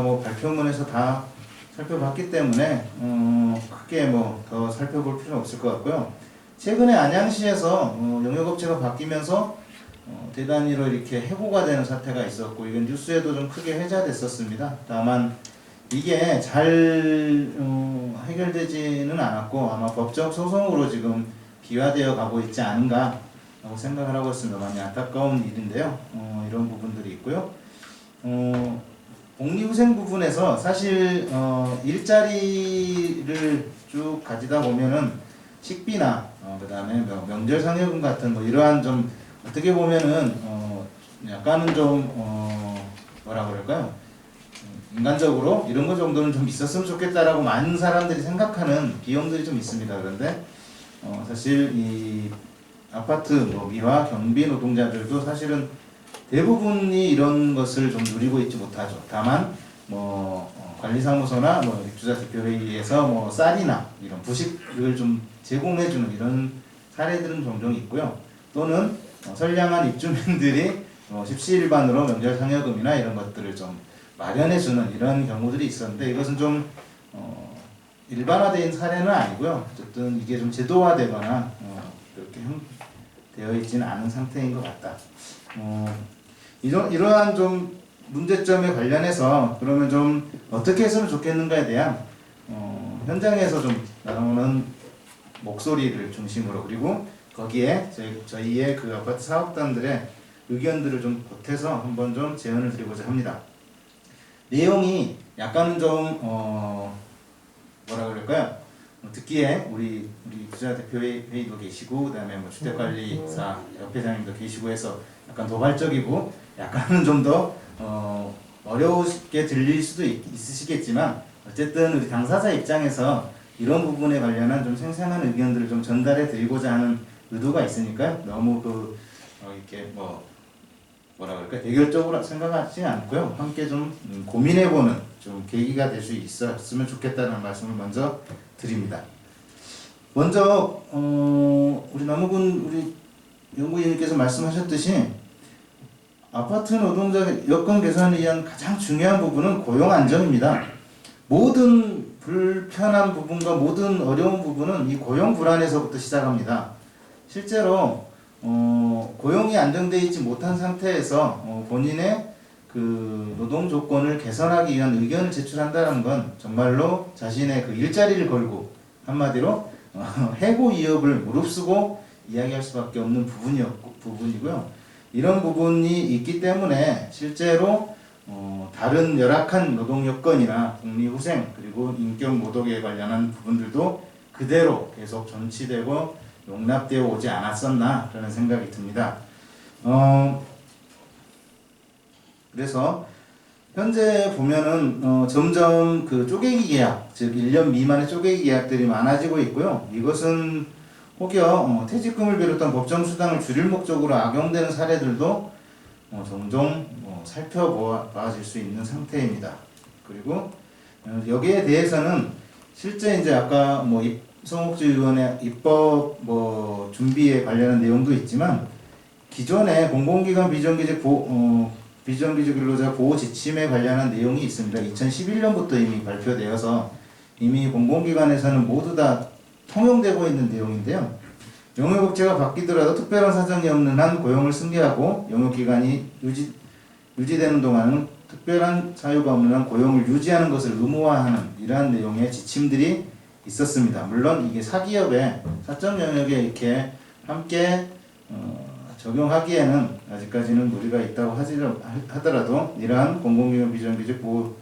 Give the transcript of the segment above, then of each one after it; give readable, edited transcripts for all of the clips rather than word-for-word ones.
뭐 발표문에서 다 살펴봤기 때문에 크게 뭐 더 살펴볼 필요는 없을 것 같고요. 최근에 안양시에서 용역업체가 바뀌면서 대단히로 이렇게 해고가 되는 사태가 있었고, 이건 뉴스에도 좀 크게 회자됐었습니다. 다만 이게 잘 해결되지는 않았고, 아마 법적 소송으로 지금 비화되어 가고 있지 않은가 라고 생각을 하고 있습니다. 많이 안타까운 일인데요. 이런 부분들이 있고요. 복리후생 부분에서 사실 일자리를 쭉 가지다 보면은 식비나 그 다음에 명절 상여금 같은 뭐 이러한 좀 어떻게 보면은 약간은 좀 뭐라 그럴까요? 인간적으로 이런 거 정도는 좀 있었으면 좋겠다라고 많은 사람들이 생각하는 비용들이 좀 있습니다. 그런데 사실 이 아파트 뭐 미화 경비 노동자들도 사실은 대부분이 이런 것을 좀 누리고 있지 못하죠. 다만 뭐 관리사무소나 뭐 입주자 대표회의에서 뭐 쌀이나 이런 부식을 좀 제공해주는 이런 사례들은 종종 있고요. 또는 선량한 입주민들이 십시일반으로 명절 상여금이나 이런 것들을 좀 마련해주는 이런 경우들이 있었는데, 이것은 좀 일반화된 사례는 아니고요. 어쨌든 이게 좀 제도화되거나 그렇게 되어 있지는 않은 상태인 것 같다. 이러한 좀 문제점에 관련해서 그러면 좀 어떻게 했으면 좋겠는가에 대한 현장에서 좀 나오는 목소리를 중심으로, 그리고 거기에 저희의 그 아파트 사업단들의 의견들을 좀 보태서 한번 좀 제언을 드리고자 합니다. 내용이 약간은 좀 뭐라 그럴까요? 듣기에 우리 입주자 대표회의도 계시고, 그다음에 뭐 주택관리사 협회장님도 계시고 해서 약간 도발적이고 약간은 좀 더 어려우게 들릴 수도 있으시겠지만, 어쨌든 우리 당사자 입장에서 이런 부분에 관련한 좀 생생한 의견들을 좀 전달해 드리고자 하는 의도가 있으니까요. 너무 이렇게 뭐라 그럴까 대결적으로 생각하지 않고요. 함께 좀 고민해보는 좀 계기가 될 수 있었으면 좋겠다는 말씀을 먼저 드립니다. 먼저 우리 남우군 우리 연구위원님께서 말씀하셨듯이 아파트 노동자 여건 개선을 위한 가장 중요한 부분은 고용 안정입니다. 모든 불편한 부분과 모든 어려운 부분은 이 고용 불안에서부터 시작합니다. 실제로 고용이 안정되어 있지 못한 상태에서 본인의 그 노동 조건을 개선하기 위한 의견을 제출한다는 건 정말로 자신의 그 일자리를 걸고, 한마디로 해고 위협을 무릅쓰고 이야기할 수밖에 없는 부분이고요. 이런 부분이 있기 때문에 실제로 다른 열악한 노동 여건이나 복리후생 그리고 인격 모독에 관련한 부분들도 그대로 계속 전치되고 용납되어 오지 않았었나 라는 생각이 듭니다. 그래서 현재 보면은 점점 그 쪼개기 계약, 즉 1년 미만의 쪼개기 계약들이 많아지고 있고요. 이것은 혹여 퇴직금을 비롯한 법정 수당을 줄일 목적으로 악용되는 사례들도 종종 살펴봐질 수 있는 상태입니다. 그리고 여기에 대해서는 실제 이제 아까 송옥주 의원의 입법 준비에 관련한 내용도 있지만, 기존에 공공기관 비정규직 근로자 보호 지침에 관련한 내용이 있습니다. 2011년부터 이미 발표되어서 이미 공공기관에서는 모두 다 통용되고 있는 내용인데요. 용역업체가 바뀌더라도 특별한 사정이 없는 한 고용을 승계하고 용역기간이 유지되는 동안은 특별한 사유가 없는 한 고용을 유지하는 것을 의무화하는 이러한 내용의 지침들이 있었습니다. 물론 이게 사기업의 사적 영역에 이렇게 함께 적용하기에는 아직까지는 무리가 있다고 하더라도 이러한 공공기관 비정규직 보호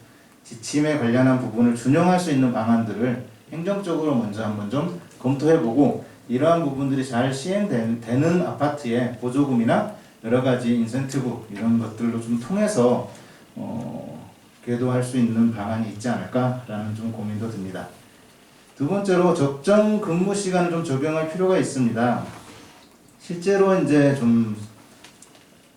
지침에 관련한 부분을 준용할 수 있는 방안들을 행정적으로 먼저 한번 좀 검토해보고, 이러한 부분들이 잘 시행되는 아파트에 보조금이나 여러가지 인센티브 이런 것들로 좀 통해서 궤도할 수 있는 방안이 있지 않을까라는 좀 고민도 듭니다. 두 번째로 적정 근무 시간을 좀 적용할 필요가 있습니다. 실제로 이제 좀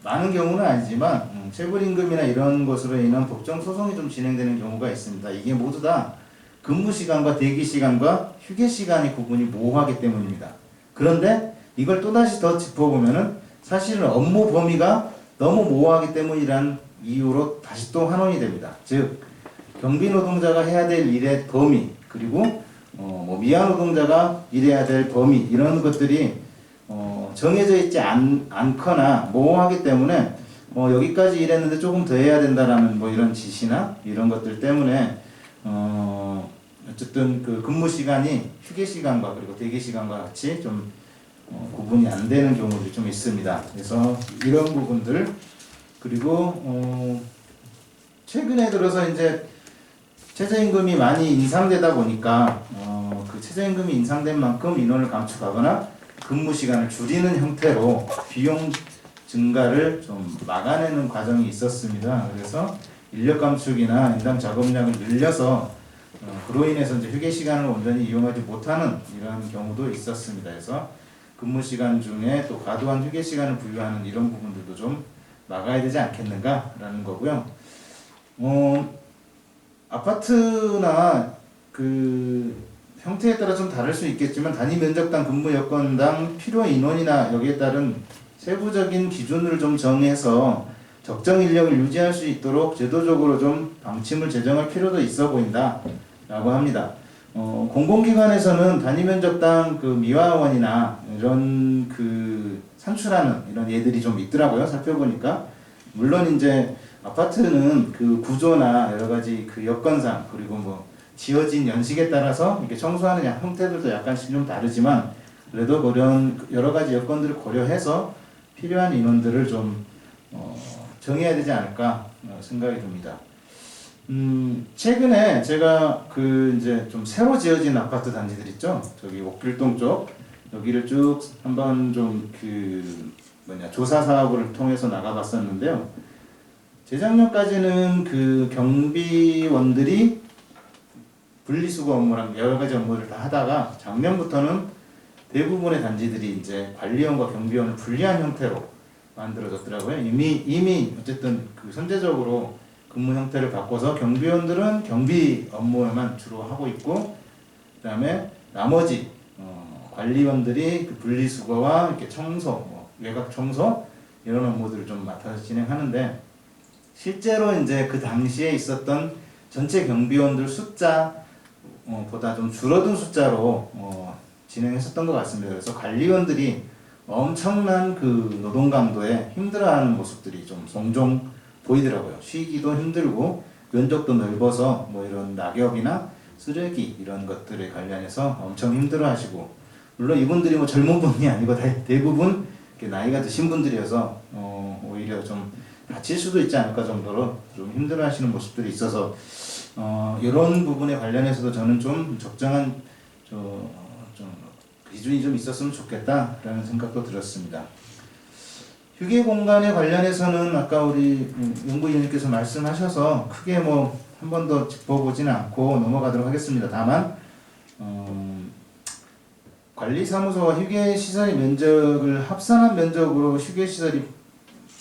많은 경우는 아니지만 체불임금이나 이런 것으로 인한 법정 소송이 좀 진행되는 경우가 있습니다. 이게 모두 다 근무 시간과 대기 시간과 휴게 시간이 구분이 모호하기 때문입니다. 그런데 이걸 또다시 더 짚어보면은 사실은 업무 범위가 너무 모호하기 때문이란 이유로 다시 또 환원이 됩니다. 즉 경비 노동자가 해야 될 일의 범위, 그리고 뭐 미화 노동자가 일해야 될 범위, 이런 것들이 정해져 있지 않거나 모호하기 때문에 여기까지 일했는데 조금 더 해야 된다라는 뭐 이런 지시나 이런 것들 때문에 어쨌든 그 근무 시간이 휴게 시간과 그리고 대기 시간과 같이 좀 구분이 안 되는 경우도 좀 있습니다. 그래서 이런 부분들, 그리고 최근에 들어서 이제 최저임금이 많이 인상되다 보니까 그 최저임금이 인상된 만큼 인원을 감축하거나 근무 시간을 줄이는 형태로 비용 증가를 좀 막아내는 과정이 있었습니다. 그래서 인력 감축이나 인당 작업량을 늘려서 그로 인해서 이제 휴게 시간을 온전히 이용하지 못하는 이런 경우도 있었습니다. 그래서 근무 시간 중에 또 과도한 휴게 시간을 부여하는 이런 부분들도 좀 막아야 되지 않겠는가라는 거고요. 아파트나 그 형태에 따라 좀 다를 수 있겠지만 단위 면적당 근무 여건당 필요 인원이나 여기에 따른 세부적인 기준을 좀 정해서 적정 인력을 유지할 수 있도록 제도적으로 좀 방침을 제정할 필요도 있어 보인다라고 합니다. 공공기관에서는 단위 면적당 그 미화원이나 이런 그 산출하는 이런 예들이 좀 있더라고요. 살펴보니까. 물론 이제 아파트는 그 구조나 여러 가지 그 여건상, 그리고 뭐 지어진 연식에 따라서 이렇게 청소하는 형태들도 약간씩 좀 다르지만, 그래도 그런 여러 가지 여건들을 고려해서 필요한 인원들을 좀 정해야 되지 않을까 생각이 듭니다. 최근에 제가 그 이제 좀 새로 지어진 아파트 단지들 있죠. 저기 옥길동 쪽, 여기를 쭉 한번 좀 그 조사 사업을 통해서 나가봤었는데요. 재작년까지는 그 경비원들이 분리수거 업무랑 여러 가지 업무를 다 하다가 작년부터는 대부분의 단지들이 이제 관리원과 경비원을 분리한 형태로 만들어졌더라고요. 이미 어쨌든 그 선제적으로 근무 형태를 바꿔서 경비원들은 경비 업무만 주로 하고 있고, 그다음에 나머지 관리원들이 그 분리수거와 이렇게 청소, 외곽 청소 이런 업무들을 좀 맡아서 진행하는데, 실제로 이제 그 당시에 있었던 전체 경비원들 숫자 보다 좀 줄어든 숫자로 진행했었던 것 같습니다. 그래서 관리원들이 엄청난 그 노동 강도에 힘들어하는 모습들이 좀 종종 보이더라고요. 쉬기도 힘들고 면적도 넓어서 뭐 이런 낙엽이나 쓰레기 이런 것들에 관련해서 엄청 힘들어하시고, 물론 이분들이 뭐 젊은 분이 아니고 대부분 나이가 드신 분들이어서 오히려 좀 다칠 수도 있지 않을까 정도로 좀 힘들어하시는 모습들이 있어서 이런 부분에 관련해서도 저는 좀 적정한 좀 기준이 좀 있었으면 좋겠다라는 생각도 들었습니다. 휴게 공간에 관련해서는 아까 우리 연구위원님께서 말씀하셔서 크게 뭐 한 번 더 짚어보지는 않고 넘어가도록 하겠습니다. 다만 관리사무소와 휴게시설의 면적을 합산한 면적으로 휴게시설이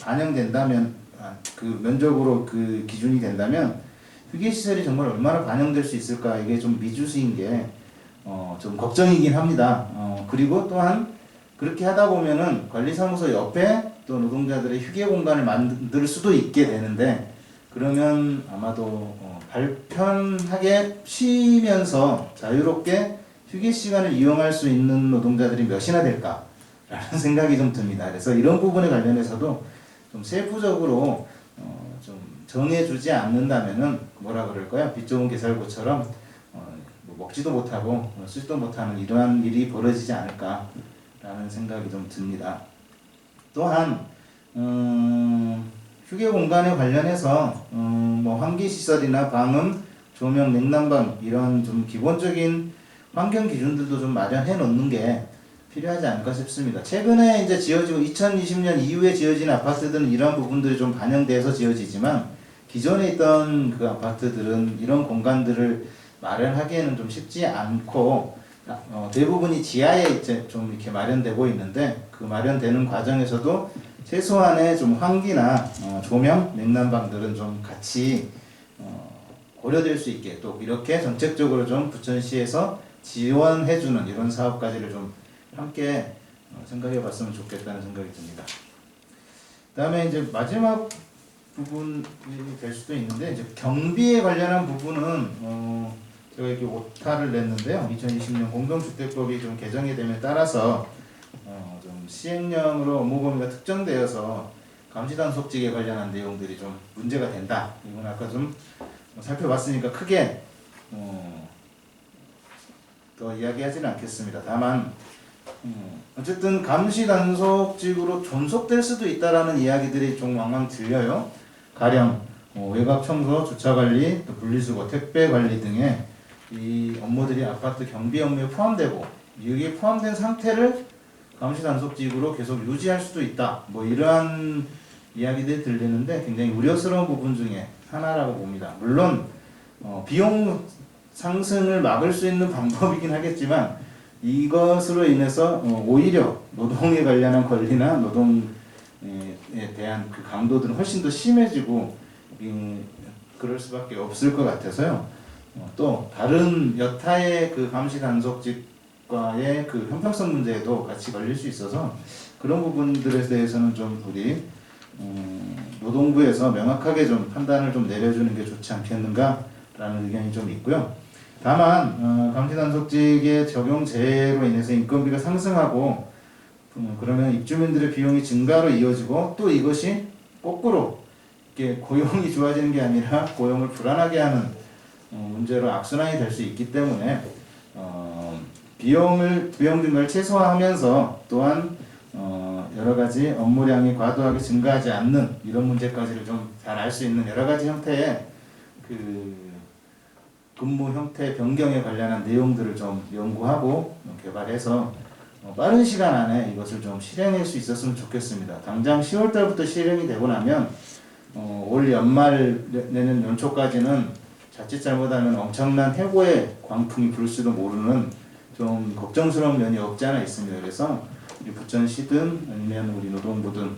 반영된다면, 그 면적으로 그 기준이 된다면 휴게시설이 정말 얼마나 반영될 수 있을까, 이게 좀 미주수인 게 좀 걱정이긴 합니다. 그리고 또한 그렇게 하다 보면은 관리사무소 옆에 또 노동자들의 휴게 공간을 만들 수도 있게 되는데, 그러면 아마도 발편하게 쉬면서 자유롭게 휴게 시간을 이용할 수 있는 노동자들이 몇이나 될까라는 생각이 좀 듭니다. 그래서 이런 부분에 관련해서도 좀 세부적으로 좀 정해주지 않는다면은 뭐라 그럴까요? 빚 좋은 개살구처럼 뭐 먹지도 못하고 쓰지도 못하는 이러한 일이 벌어지지 않을까라는 생각이 좀 듭니다. 또한 휴게 공간에 관련해서 뭐 환기 시설이나 방음, 조명, 냉난방 이런 좀 기본적인 환경 기준들도 좀 마련해 놓는 게 필요하지 않을까 싶습니다. 최근에 이제 지어지고 2020년 이후에 지어진 아파트들은 이런 부분들이 좀 반영돼서 지어지지만, 기존에 있던 그 아파트들은 이런 공간들을 마련하기에는 좀 쉽지 않고 대부분이 지하에 이제 좀 이렇게 마련되고 있는데, 그 마련되는 과정에서도 최소한의 좀 환기나 조명, 냉난방들은 좀 같이 고려될 수 있게 또 이렇게 정책적으로 좀 부천시에서 지원해주는 이런 사업까지를 좀 함께 생각해 봤으면 좋겠다는 생각이 듭니다. 그 다음에 이제 마지막 부분이 될 수도 있는데 이제 경비에 관련한 부분은 제가 이렇게 오타를 냈는데요. 2020년 공동주택법이 좀 개정이 됨에 따라서 좀 시행령으로 업무 범위가 특정되어서 감시단속직에 관련한 내용들이 좀 문제가 된다. 이건 아까 좀 살펴봤으니까 크게 더 이야기하지는 않겠습니다. 다만 어쨌든 감시단속직으로 존속될 수도 있다라는 이야기들이 좀 왕왕 들려요. 가령 외곽 청소, 주차관리, 또 분리수거, 택배관리 등의 이 업무들이 아파트 경비 업무에 포함되고 여기에 포함된 상태를 감시단속직으로 계속 유지할 수도 있다. 뭐 이러한 이야기들이 들리는데 굉장히 우려스러운 부분 중에 하나라고 봅니다. 물론 비용 상승을 막을 수 있는 방법이긴 하겠지만 이것으로 인해서 오히려 노동에 관련한 권리나 노동에 대한 그 강도들은 훨씬 더 심해지고 그럴 수밖에 없을 것 같아서요. 또 다른 여타의 그 감시 단속직과의 그 형평성 문제에도 같이 걸릴 수 있어서 그런 부분들에 대해서는 좀 우리 노동부에서 명확하게 좀 판단을 좀 내려주는 게 좋지 않겠는가라는 의견이 좀 있고요. 다만 감시단속직의 적용제로 인해서 인건비가 상승하고 그러면 입주민들의 비용이 증가로 이어지고 또 이것이 거꾸로 이렇게 고용이 좋아지는 게 아니라 고용을 불안하게 하는 문제로 악순환이 될 수 있기 때문에 비용 증가를 최소화하면서 또한 여러 가지 업무량이 과도하게 증가하지 않는 이런 문제까지를 좀 잘 알 수 있는 여러 가지 형태의 그 근무 형태 변경에 관련한 내용들을 좀 연구하고 개발해서 빠른 시간 안에 이것을 좀 실행할 수 있었으면 좋겠습니다. 당장 10월 달부터 실행이 되고 나면 올 연말 내년 연초까지는 자칫 잘못하면 엄청난 해고의 광풍이 불 수도 모르는 좀 걱정스러운 면이 없지 않아 있습니다. 그래서 우리 부천시든 아니면 우리 노동부든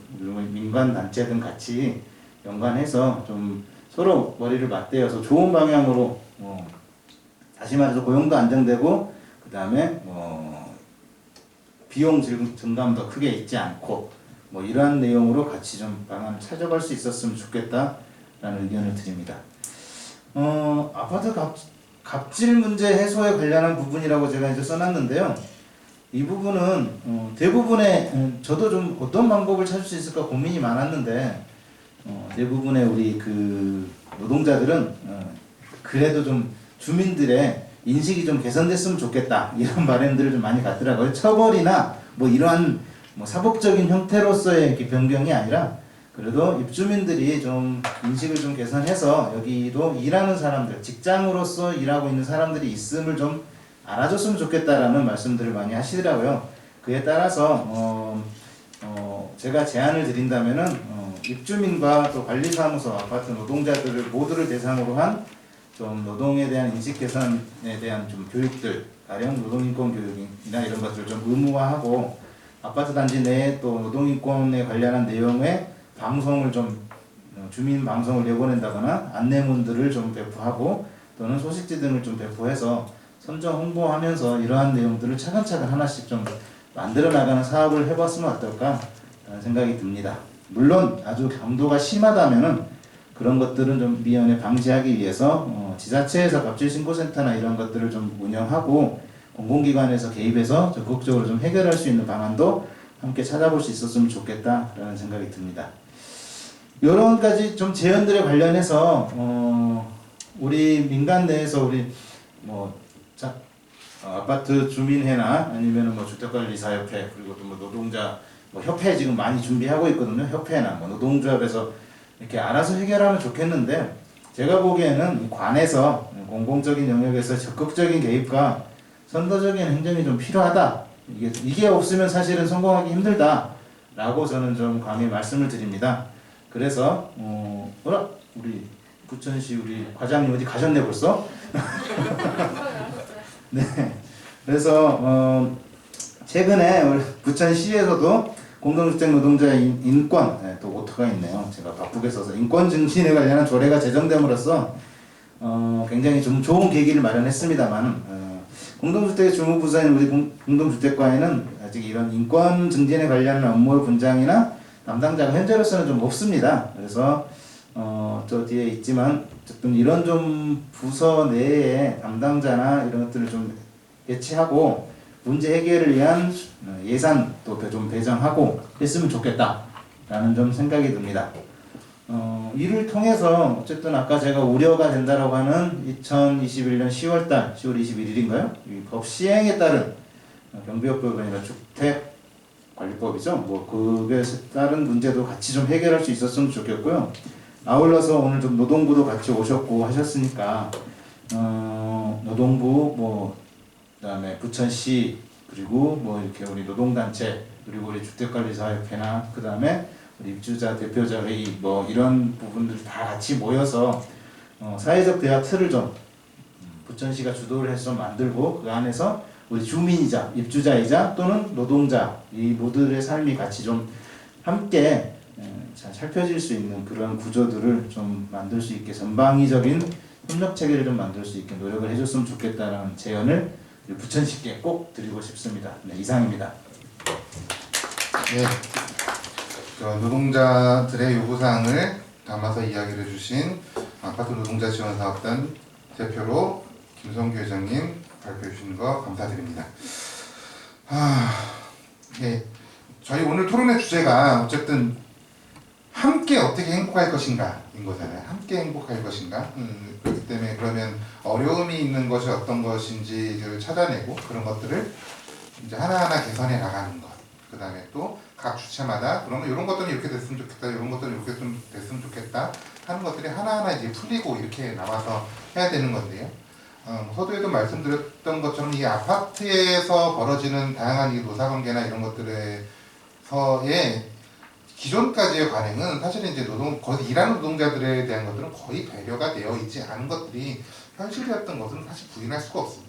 민간 단체 등 같이 연관해서 좀 서로 머리를 맞대어서 좋은 방향으로 다시 말해서 고용도 안정되고 그 다음에 비용 증감도 크게 있지 않고 뭐 이러한 내용으로 같이 좀 방안을 찾아갈 수 있었으면 좋겠다라는 의견을 드립니다. 아파트 갑질 문제 해소에 관련한 부분이라고 제가 이제 써놨는데요. 이 부분은 대부분의 저도 좀 어떤 방법을 찾을 수 있을까 고민이 많았는데 대부분의 우리 그 노동자들은 그래도 좀 주민들의 인식이 좀 개선됐으면 좋겠다 이런 바람들을 좀 많이 갖더라고요. 처벌이나 뭐 이러한 뭐 사법적인 형태로서의 이렇게 변경이 아니라 그래도 입주민들이 좀 인식을 좀 개선해서 여기도 일하는 사람들, 직장으로서 일하고 있는 사람들이 있음을 좀 알아줬으면 좋겠다라는 말씀들을 많이 하시더라고요. 그에 따라서 제가 제안을 드린다면은 입주민과 또 관리사무소, 아파트 노동자들을 모두를 대상으로 한 좀 노동에 대한 인식 개선에 대한 좀 교육들, 가령 노동인권 교육이나 이런 것들을 좀 의무화하고 아파트 단지 내에 또 노동인권에 관련한 내용의 방송을 좀 주민 방송을 내보낸다거나 안내문들을 좀 배포하고 또는 소식지 등을 좀 배포해서 선정 홍보하면서 이러한 내용들을 차근차근 하나씩 좀 만들어 나가는 사업을 해봤으면 어떨까 라는 생각이 듭니다. 물론 아주 강도가 심하다면은 그런 것들은 좀 미연에 방지하기 위해서 지자체에서 갑질신고센터나 이런 것들을 좀 운영하고 공공기관에서 개입해서 적극적으로 좀 해결할 수 있는 방안도 함께 찾아볼 수 있었으면 좋겠다라는 생각이 듭니다. 여러 가지 좀 제언들에 관련해서 우리 민간 내에서 우리 아파트 주민회나 아니면은 뭐 주택관리사협회 그리고 또 뭐 노동자 뭐 협회 지금 많이 준비하고 있거든요. 협회나 뭐 노동조합에서 이렇게 알아서 해결하면 좋겠는데 제가 보기에는 관에서 공공적인 영역에서 적극적인 개입과 선도적인 행정이 좀 필요하다. 이게 없으면 사실은 성공하기 힘들다라고 저는 좀 강히 말씀을 드립니다. 그래서 우리 부천시 우리 과장님 어디 가셨네 벌써? 네. 그래서 최근에 우리 부천시에서도 공동주택 노동자의 인권 또 오토가 있네요. 제가 바쁘게 써서 인권 증진에 관련한 조례가 제정됨으로써 굉장히 좀 좋은 계기를 마련했습니다만 공동주택 주무부서인 우리 공동주택과에는 아직 이런 인권 증진에 관련한 업무 분장이나 담당자가 현재로서는 좀 없습니다. 그래서 저 뒤에 있지만 어쨌든 이런 좀 부서 내에 담당자나 이런 것들을 좀 배치하고 문제 해결을 위한 예산도 좀 배정하고 했으면 좋겠다라는 좀 생각이 듭니다. 이를 통해서 어쨌든 아까 제가 우려가 된다라고 하는 2021년 10월 21일인가요? 이 법 시행에 따른 경비업법이 아니라 주택관리법이죠. 뭐 그게 따른 문제도 같이 좀 해결할 수 있었으면 좋겠고요. 아울러서 오늘 좀 노동부도 같이 오셨고 하셨으니까 노동부 뭐 그다음에 부천시 그리고 뭐 이렇게 우리 노동단체 그리고 우리 주택관리사협회나 그다음에 우리 입주자 대표자 회의 뭐 이런 부분들 다 같이 모여서 사회적 대화 틀을 좀 부천시가 주도를 해서 좀 만들고 그 안에서 우리 주민이자 입주자이자 또는 노동자 이 모두의 삶이 같이 좀 함께 잘 살펴질 수 있는 그런 구조들을 좀 만들 수 있게 전방위적인 협력 체계를 좀 만들 수 있게 노력을 해줬으면 좋겠다는 제언을 부천시께 꼭 드리고 싶습니다. 네, 이상입니다. 네, 노동자들의 요구사항을 담아서 이야기를 해주신 아파트 노동자 지원사업단 대표로 김성규 회장님 발표해 주신 거 감사드립니다. 네, 저희 오늘 토론의 주제가 어쨌든 함께 어떻게 행복할 것인가인 거잖아요. 함께 행복할 것인가. 그렇기 때문에 그러면 어려움이 있는 것이 어떤 것인지를 찾아내고 그런 것들을 이제 하나하나 개선해 나가는 것. 그 다음에 또 각 주체마다 그러면 이런 것들은 이렇게 됐으면 좋겠다, 이런 것들은 이렇게 좀 됐으면 좋겠다 하는 것들이 하나하나 이제 풀리고 이렇게 나와서 해야 되는 건데요. 서두에도 말씀드렸던 것처럼 이 아파트에서 벌어지는 다양한 이 노사관계나 이런 것들에서의 기존까지의 관행은 사실은 이제 거기 일하는 노동자들에 대한 것들은 거의 배려가 되어 있지 않은 것들이 현실이었던 것은 사실 부인할 수가 없습니다.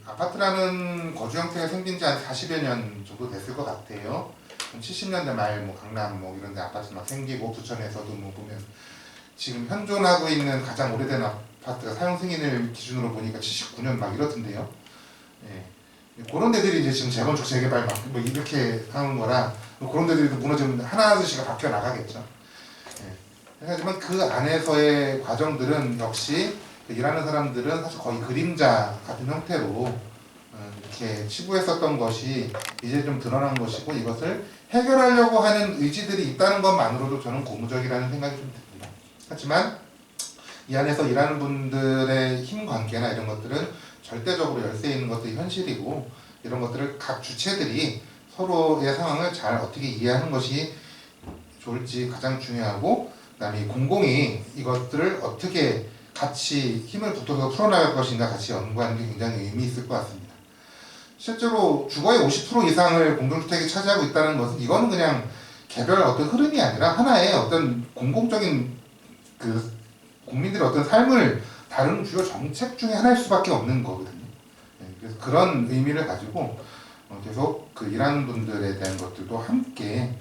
아파트라는 거주 형태가 생긴 지 한 40여 년 정도 됐을 것 같아요. 70년대 말 뭐 강남 뭐 이런 데 아파트 막 생기고 부천에서도 뭐 보면 지금 현존하고 있는 가장 오래된 아파트가 사용 승인을 기준으로 보니까 79년 막 이렇던데요. 예. 그런 데들이 이제 지금 재건축 재개발 막 뭐 이렇게 하는 거라 그런 데들이 무너지면 하나둘씩가 바뀌어 나가겠죠. 예. 하지만 그 안에서의 과정들은 역시 일하는 사람들은 사실 거의 그림자 같은 형태로 이렇게 치부했었던 것이 이제 좀 드러난 것이고 이것을 해결하려고 하는 의지들이 있다는 것만으로도 저는 고무적이라는 생각이 좀 듭니다. 하지만 이 안에서 일하는 분들의 힘 관계나 이런 것들은 절대적으로 열세 있는 것들이 현실이고 이런 것들을 각 주체들이 서로의 상황을 잘 어떻게 이해하는 것이 좋을지 가장 중요하고 그다음에 공공이 이것들을 어떻게 같이 힘을 붙여서 풀어나갈 것인가 같이 연구하는 게 굉장히 의미 있을 것 같습니다. 실제로 주거의 50% 이상을 공동주택이 차지하고 있다는 것은 이거는 그냥 개별 어떤 흐름이 아니라 하나의 어떤 공공적인 그 국민들의 어떤 삶을 다루는 주요 정책 중에 하나일 수밖에 없는 거거든요. 그래서 그런 의미를 가지고 계속 그 일하는 분들에 대한 것들도 함께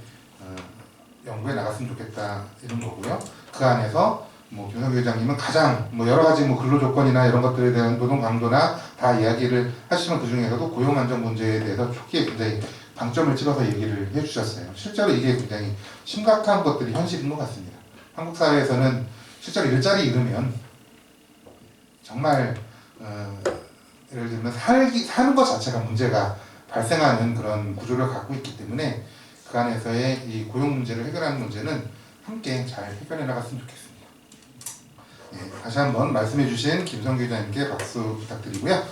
연구해 나갔으면 좋겠다 이런 거고요. 그 안에서 뭐 김성규 회장님은 가장 뭐 여러 가지 뭐 근로 조건이나 이런 것들에 대한 노동 강도나 다 이야기를 하시면 그 중에서도 고용 안정 문제에 대해서 초기에 굉장히 방점을 찍어서 얘기를 해주셨어요. 실제로 이게 굉장히 심각한 것들이 현실인 것 같습니다. 한국 사회에서는 실제로 일자리 잃으면 정말 예를 들면 사는 것 자체가 문제가 발생하는 그런 구조를 갖고 있기 때문에 그 안에서의 이 고용 문제를 해결하는 문제는 함께 잘 해결해 나갔으면 좋겠습니다. 네, 다시 한번 말씀해 주신 김성규 회장님께 박수 부탁드리고요.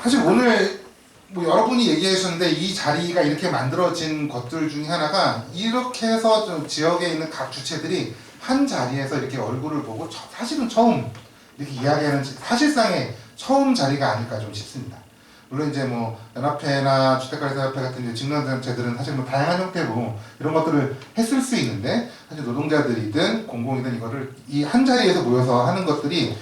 사실 오늘 뭐 여러분이 얘기해 주셨는데 이 자리가 이렇게 만들어진 것들 중에 하나가 이렇게 해서 좀 지역에 있는 각 주체들이 한 자리에서 이렇게 얼굴을 보고 사실은 처음 이렇게 이야기하는 사실상의 처음 자리가 아닐까 좀 싶습니다. 물론 이제 뭐 연합회나 주택관리사협회 같은 이제 직능단체들은 사실 뭐 다양한 형태로 이런 것들을 했을 수 있는데 사실 노동자들이든 공공이든 이거를 이 한 자리에서 모여서 하는 것들이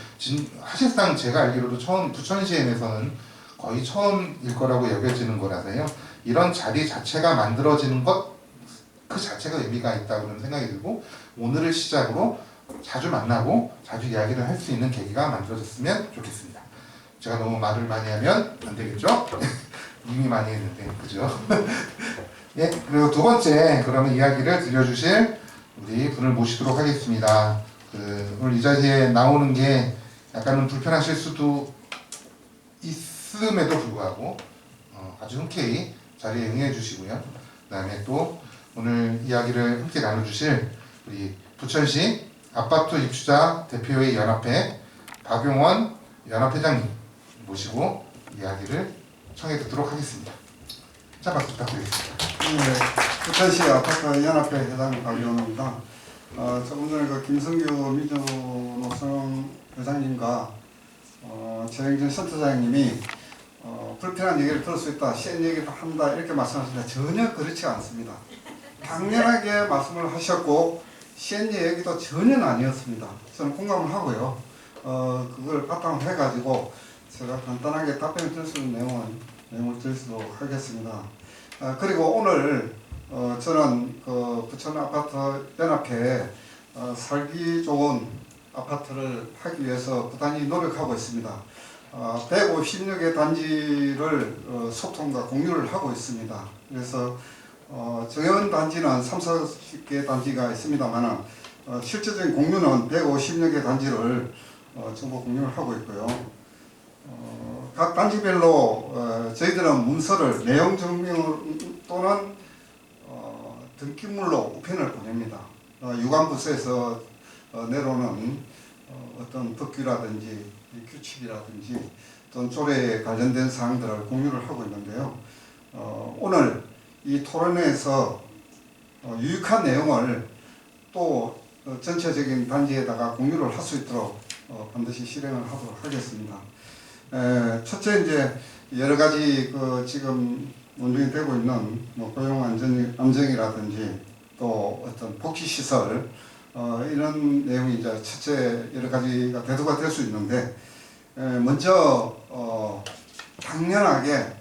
사실상 제가 알기로도 처음 부천시에서는 거의 처음일 거라고 여겨지는 거라서요. 이런 자리 자체가 만들어지는 것 그 자체가 의미가 있다고 저는 생각이 들고 오늘을 시작으로 자주 만나고 자주 이야기를 할 수 있는 계기가 만들어졌으면 좋겠습니다. 제가 너무 말을 많이 하면 안 되겠죠? 이미 많이 했는데, 그죠? 예, 그리고 두 번째, 그러면 이야기를 들려주실 우리 분을 모시도록 하겠습니다. 오늘 이 자리에 나오는 게 약간은 불편하실 수도 있음에도 불구하고 아주 흔쾌히 자리에 응해 주시고요. 그다음에 또 오늘 이야기를 함께 나눠주실 우리 부천시 아파트 입주자 대표회의 연합회 박용원 연합회장님 모시고 이야기를 청해 듣도록 하겠습니다. 자, 박수 부탁드리겠습니다. 네, 부천시 아파트 연합회 회장 박용원입니다. 조금 전에 그 김성규 민주노총 회장님과 최영진 센터장님이 불편한 얘기를 들을 수 있다, 센 얘기를 한다 이렇게 말씀하셨는데 전혀 그렇지 않습니다. 당연하게 말씀을 하셨고 센 얘기도 전혀 아니었습니다. 저는 공감을 하고요. 그걸 바탕으로 해가지고 제가 간단하게 답변을 드릴 수 있는 내용을 드리도록 하겠습니다. 그리고 오늘 저는 그 부천 아파트 연합회에 살기 좋은 아파트를 하기 위해서 부단히 노력하고 있습니다. 150여 개 단지를 소통과 공유를 하고 있습니다. 그래서 정해운 단지는 30-40개 단지가 있습니다만 실제적인 공유는 150여 개 단지를 정보 공유를 하고 있고요. 각 단지별로 저희들은 문서를 내용 증명 또는 등기물로 우편을 보냅니다. 유관부서에서 내려오는 어떤 법규라든지 규칙이라든지 또는 조례에 관련된 사항들을 공유를 하고 있는데요. 오늘 이 토론회에서 유익한 내용을 또 전체적인 단지에다가 공유를 할 수 있도록 반드시 실행을 하도록 하겠습니다. 첫째, 이제 여러 가지 그 지금 논쟁이 되고 있는 뭐 고용 안정이라든지 또 어떤 복지 시설 이런 내용이 이제 첫째 여러 가지가 대두가 될 수 있는데, 먼저 당연하게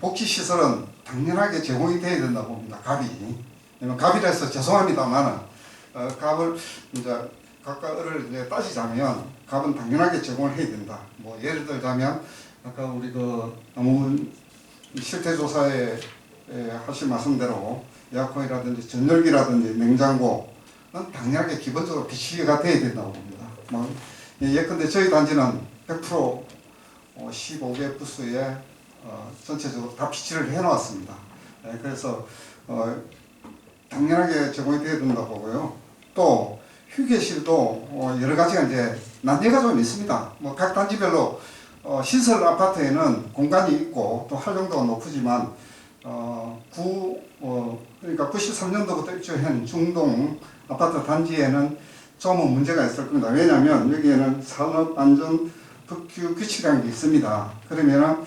복지 시설은 당연하게 제공이 돼야 된다고 봅니다. 갑이. 갑이라서 죄송합니다만 갑을 이제 각각을 이제 따지자면 갑은 당연하게 제공을 해야 된다. 뭐 예를 들자면 아까 우리 그 너무 실태조사에 하신 말씀대로 에어컨이라든지 전열기라든지 냉장고는 당연하게 기본적으로 비치가 돼야 된다고 봅니다. 뭐 예컨대 저희 단지는 100% 15개 부스에 전체적으로 다 비치를 해놓았습니다. 그래서 당연하게 제공이 돼야 된다고 보고요. 또 휴게실도 여러 가지가 이제 난제가 좀 있습니다. 뭐 각 단지별로 신설 아파트에는 공간이 있고 또 활용도가 높지만 그러니까 93년도부터 입주한 중동 아파트 단지에는 조금 문제가 있을 겁니다. 왜냐하면 여기에는 산업안전법규 규칙이라는 게 있습니다. 그러면은